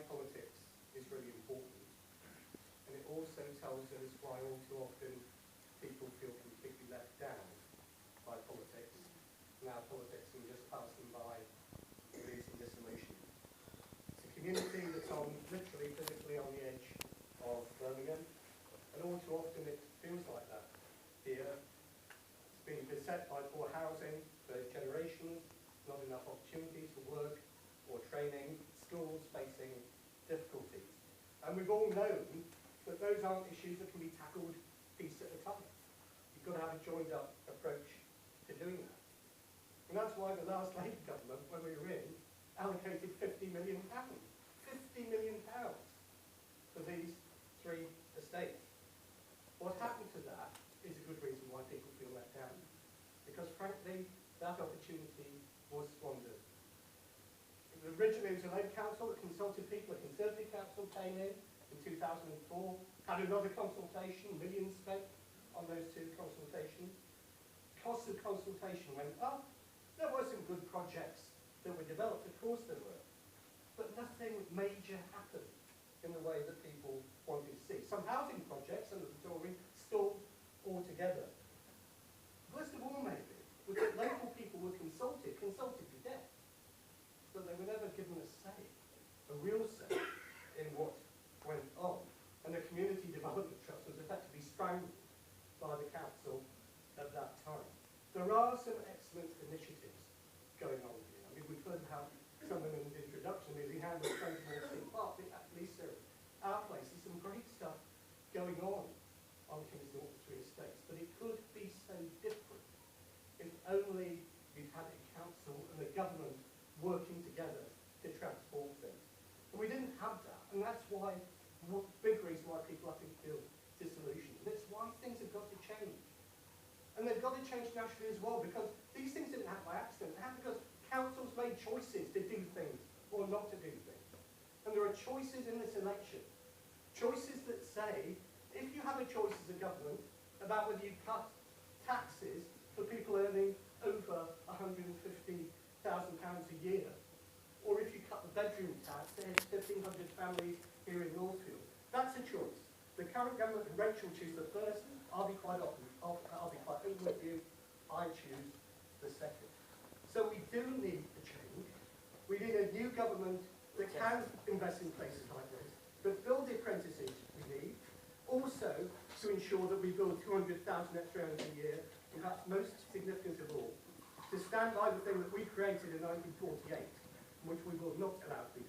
politics is really important. And it also tells us why all too often people feel completely left down by politics. Now politics can just pass them by with ease and dissolution. It's a community that's literally physically on the edge of Birmingham, and all too often it feels like that here. It's been beset by poor housing for generations, not enough opportunities for work or training, schools facing difficulties. And we've all known that those aren't issues that can be tackled piece at a time. You've got to have a joined up approach to doing that. And that's why the last Labour government, when we were in, allocated £50 million. £50 million for these 3 estates. What happened to that is a good reason why people feel let down. Because frankly, that opportunity was squandered. Originally it was a Labour council that consulted people, a Conservative council came in 2004, had another consultation, millions spent on those 2 consultations. Costs of consultation went up. There were some good projects that were developed, of course there were. But nothing major happened in the way that people wanted to see. Some housing projects under the Tories stalled altogether. Worst of all, maybe, was that local people were consulted to death, but they were never given a say, a real say, in what went on. And the Community Development Trust was effectively strangled by the council at that time. There are some excellent initiatives going on here. I mean, we've heard how someone in the introduction nearly handled 20 Park, at least our place. There's some great stuff going on Kings Norton 3 estates, but it could be so different if only we'd had a council and a government working together to transform things. And we didn't have that, and that's why, big reason why people, I think, feel disillusioned. And it's why things have got to change. And they've got to change nationally as well, because these things didn't happen by accident. They happened because councils made choices to do things or not to do things. And there are choices in this election. Choices that say, if you have a choice as a government about whether you cut taxes for people earning over £150,000 a year, or if you cut the bedroom tax to 1,500 families here in Northfield, that's a choice. The current government and Rachel choose the first. I'll be quite open with you. I choose the second. So we do need a change. We need a new government that can invest in places like this, but build the apprentices we need. Also, to ensure that we build 200,000 extra hours a year, and perhaps most significant of all, to stand by the thing that we created in 1948, which we will not allow to be